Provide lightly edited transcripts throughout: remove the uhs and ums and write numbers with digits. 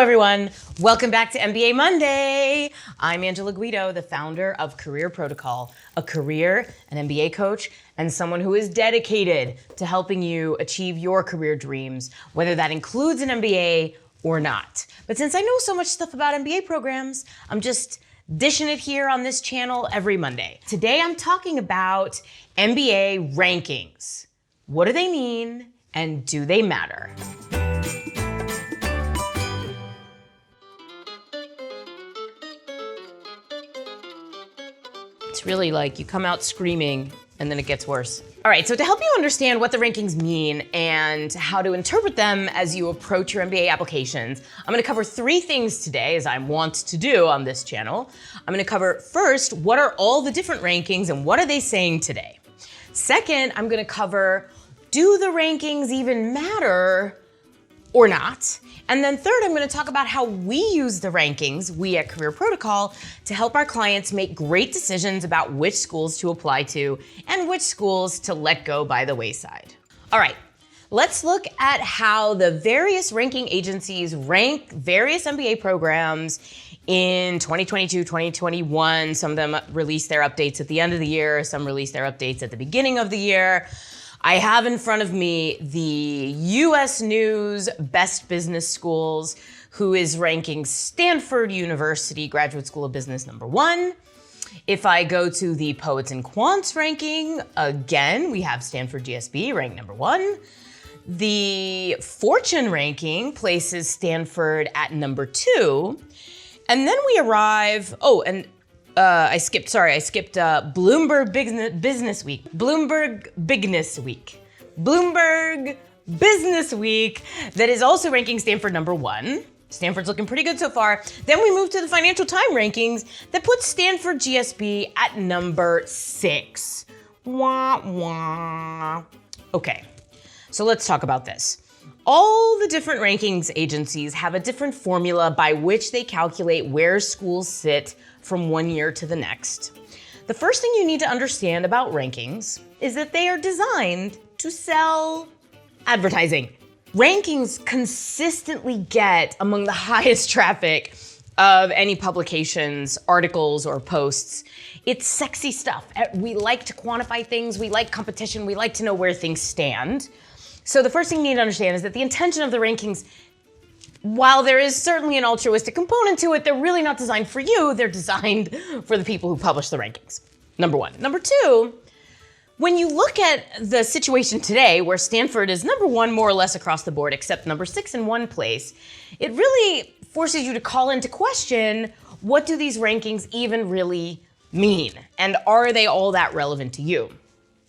everyone. Welcome back to MBA Monday. I'm Angela Guido, the founder of MBA Protocol, a career and MBA coach, and someone who is dedicated to helping you achieve your career dreams, whether that includes an MBA or not. But since I know so much stuff about MBA programs, I'm just dishing it here on this channel every Monday. Today I'm talking about MBA rankings. What do they mean and do they matter? It's really like you come out screaming and then it gets worse. All right, so to help you understand what the rankings mean and how to interpret them as you approach your MBA applications, I'm gonna cover three things today, as I want to do on this channel. I'm gonna cover first, what are all the different rankings and what are they saying today? Second, I'm gonna cover, do the rankings even matter or not? And then third, I'm gonna talk about how we use the rankings, we at MBA Protocol, to help our clients make great decisions about which schools to apply to and which schools to let go by the wayside. All right, let's look at how the various ranking agencies rank various MBA programs in 2022, 2021. Some of them release their updates at the end of the year, some release their updates at the beginning of the year. I have in front of me the US News Best Business Schools, who is ranking Stanford University Graduate School of Business #1. If I go to the Poets and Quants ranking, again, we have Stanford GSB ranked #1. The Fortune ranking places Stanford at #2. And then we arrive, I skipped Bloomberg Business Week. Bloomberg Business Week that is also ranking Stanford #1. Stanford's looking pretty good so far. Then we move to the Financial Times rankings that puts Stanford GSB at #6. Wah, wah. Okay, so let's talk about this. All the different rankings agencies have a different formula by which they calculate where schools sit from one year to the next. The first thing you need to understand about rankings is that they are designed to sell advertising. Rankings consistently get among the highest traffic of any publications, articles, or posts. It's sexy stuff. We like to quantify things, we like competition, we like to know where things stand. So the first thing you need to understand is that the intention of the rankings, while there is certainly an altruistic component to it, they're really not designed for you, they're designed for the people who publish the rankings, #1. #2, when you look at the situation today where Stanford is #1 more or less across the board, except #6 in one place, it really forces you to call into question, what do these rankings even really mean? And are they all that relevant to you?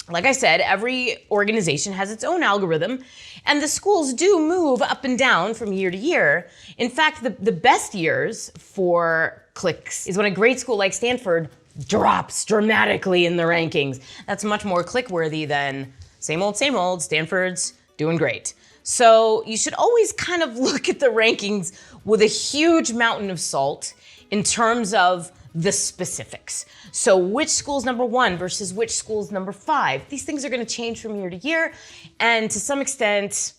Like I said, every organization has its own algorithm, and the schools do move up and down from year to year. In fact, the best years for clicks is when a great school like Stanford drops dramatically in the rankings. That's much more click-worthy than same old, Stanford's doing great. So you should always kind of look at the rankings with a huge mountain of salt in terms of the specifics. So which school's #1 versus which school's #5? These things are gonna change from year to year, and to some extent,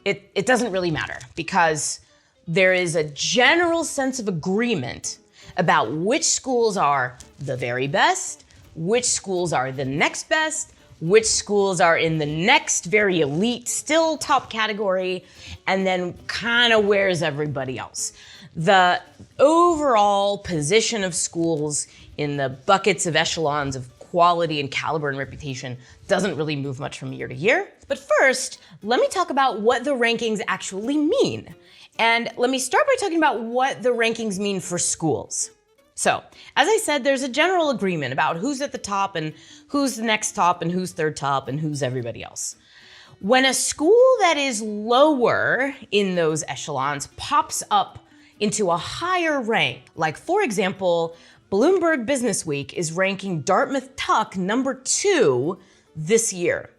it doesn't really matter because there is a general sense of agreement about which schools are the very best, which schools are the next best, which schools are in the next very elite, still top category, and then kind of where's everybody else. The overall position of schools in the buckets of echelons of quality and caliber and reputation doesn't really move much from year to year. But first, let me talk about what the rankings actually mean. And let me start by talking about what the rankings mean for schools. So, as I said, there's a general agreement about who's at the top and who's the next top and who's third top and who's everybody else. When a school that is lower in those echelons pops up into a higher rank, like for example, Bloomberg Business Week is ranking Dartmouth Tuck #2 this year.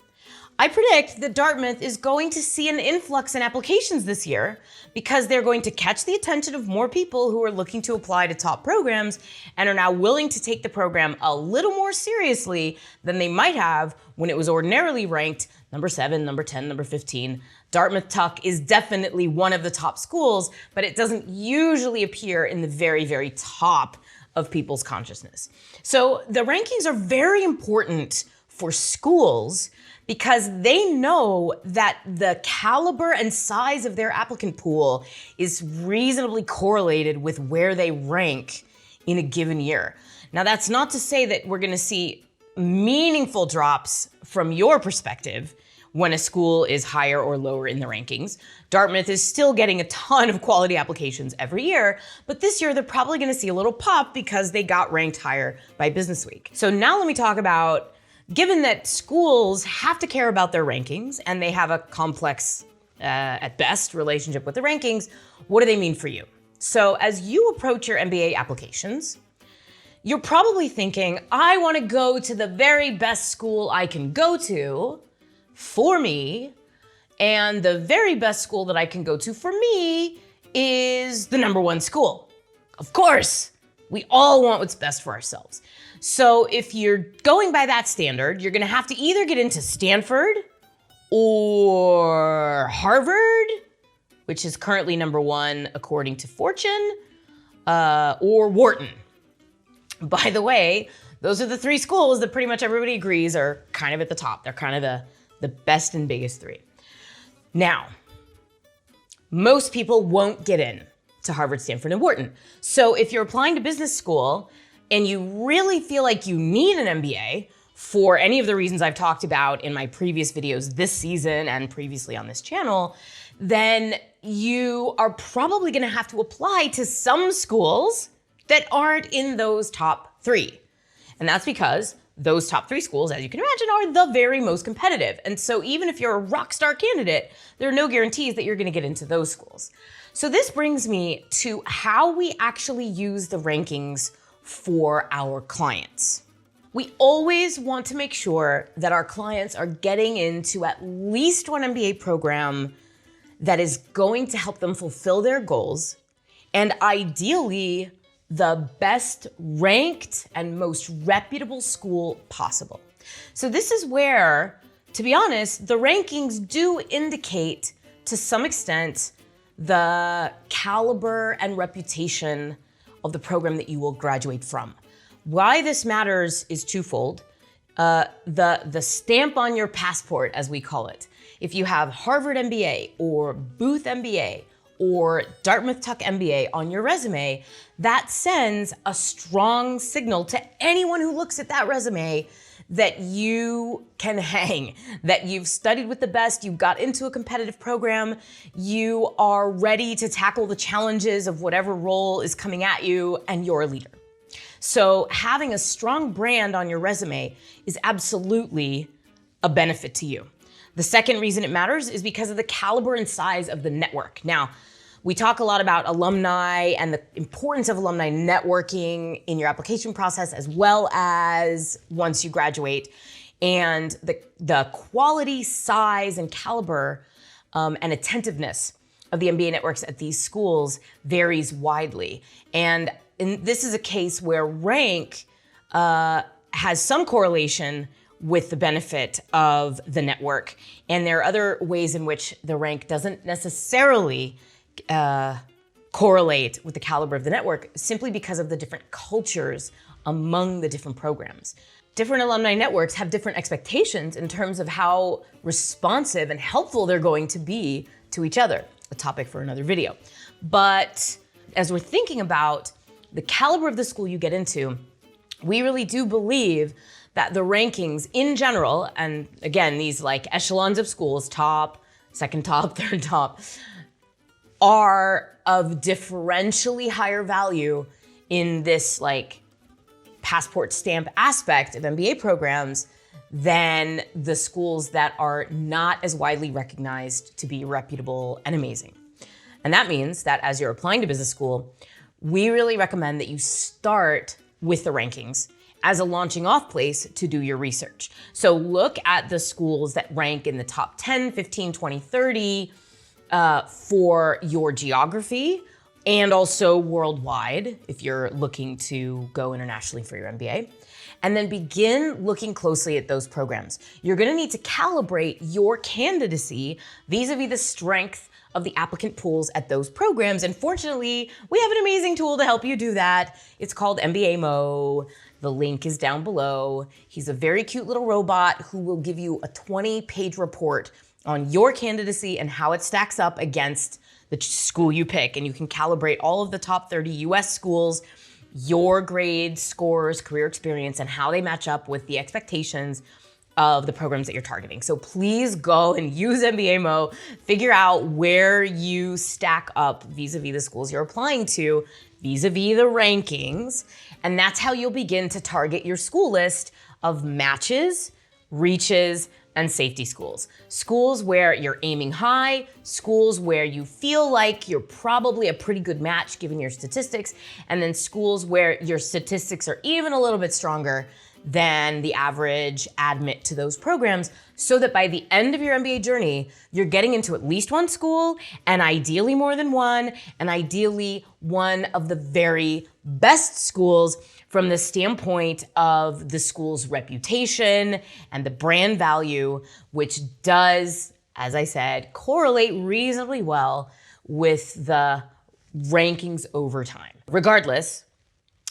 I predict that Dartmouth is going to see an influx in applications this year because they're going to catch the attention of more people who are looking to apply to top programs and are now willing to take the program a little more seriously than they might have when it was ordinarily ranked number 7, number 10, number 15. Dartmouth Tuck is definitely one of the top schools, but it doesn't usually appear in the very, very top of people's consciousness. So the rankings are very important for schools because they know that the caliber and size of their applicant pool is reasonably correlated with where they rank in a given year. Now, that's not to say that we're gonna see meaningful drops from your perspective when a school is higher or lower in the rankings. Dartmouth is still getting a ton of quality applications every year, but this year they're probably gonna see a little pop because they got ranked higher by Business Week. So now let me talk about, given that schools have to care about their rankings and they have a complex, at best, relationship with the rankings, what do they mean for you? So as you approach your MBA applications, you're probably thinking, I wanna go to the very best school I can go to for me, and the very best school that I can go to for me is the number 1 school. Of course, we all want what's best for ourselves. So if you're going by that standard, you're gonna have to either get into Stanford or Harvard, which is currently number 1 according to Fortune, or Wharton. By the way, those are the 3 schools that pretty much everybody agrees are kind of at the top. They're kind of the best and biggest 3. Now, most people won't get in to Harvard, Stanford, and Wharton. So if you're applying to business school and you really feel like you need an MBA for any of the reasons I've talked about in my previous videos this season and previously on this channel, then you are probably gonna have to apply to some schools that aren't in those top 3. And that's because those top 3 schools, as you can imagine, are the very most competitive. And so even if you're a rock star candidate, there are no guarantees that you're gonna get into those schools. So this brings me to how we actually use the rankings for our clients. We always want to make sure that our clients are getting into at least one MBA program that is going to help them fulfill their goals, and ideally, the best ranked and most reputable school possible. So this is where, to be honest, the rankings do indicate to some extent the caliber and reputation of the program that you will graduate from. Why this matters is twofold. The stamp on your passport, as we call it. If you have Harvard MBA or Booth MBA or Dartmouth Tuck MBA on your resume, that sends a strong signal to anyone who looks at that resume that you can hang, that you've studied with the best, you got into a competitive program, you are ready to tackle the challenges of whatever role is coming at you, and you're a leader. So having a strong brand on your resume is absolutely a benefit to you. The second reason it matters is because of the caliber and size of the network. Now, we talk a lot about alumni and the importance of alumni networking in your application process, as well as once you graduate. And the quality, size, and caliber and attentiveness of the MBA networks at these schools varies widely. And this is a case where rank has some correlation with the benefit of the network. And there are other ways in which the rank doesn't necessarily correlate with the caliber of the network, simply because of the different cultures among the different programs. Different alumni networks have different expectations in terms of how responsive and helpful they're going to be to each other, a topic for another video. But as we're thinking about the caliber of the school you get into, we really do believe that the rankings in general, and again, these like echelons of schools, top, second top, third top, are of differentially higher value in this like passport stamp aspect of MBA programs than the schools that are not as widely recognized to be reputable and amazing. And that means that as you're applying to business school, we really recommend that you start with the rankings as a launching off place to do your research. So look at the schools that rank in the top 10, 15, 20, 30 for your geography, and also worldwide if you're looking to go internationally for your MBA. and then begin looking closely at those programs. You're gonna need to calibrate your candidacy vis-a-vis the strength of the applicant pools at those programs. And fortunately, we have an amazing tool to help you do that. It's called MBA Mo. The link is down below. He's a very cute little robot who will give you a 20-page report on your candidacy and how it stacks up against the school you pick. And you can calibrate all of the top 30 US schools, your grades, scores, career experience, and how they match up with the expectations of the programs that you're targeting. So please go and use MBA Mo, figure out where you stack up vis-a-vis the schools you're applying to, vis-a-vis the rankings, and that's how you'll begin to target your school list of matches, reaches, and safety schools. Schools where you're aiming high, schools where you feel like you're probably a pretty good match given your statistics, and then schools where your statistics are even a little bit stronger than the average admit to those programs, so that by the end of your MBA journey, you're getting into at least one school, and ideally more than one, and ideally one of the very best schools from the standpoint of the school's reputation and the brand value, which does, as I said, correlate reasonably well with the rankings over time. Regardless,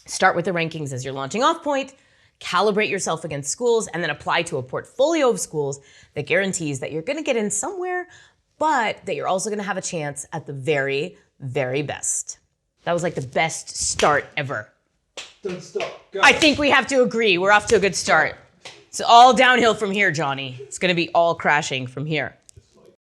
start with the rankings as your launching off point, calibrate yourself against schools, and then apply to a portfolio of schools that guarantees that you're gonna get in somewhere, but that you're also gonna have a chance at the very, very best. That was like the best start ever. Don't stop. Go. I think we have to agree, we're off to a good start. It's all downhill from here, Johnny. It's gonna be all crashing from here.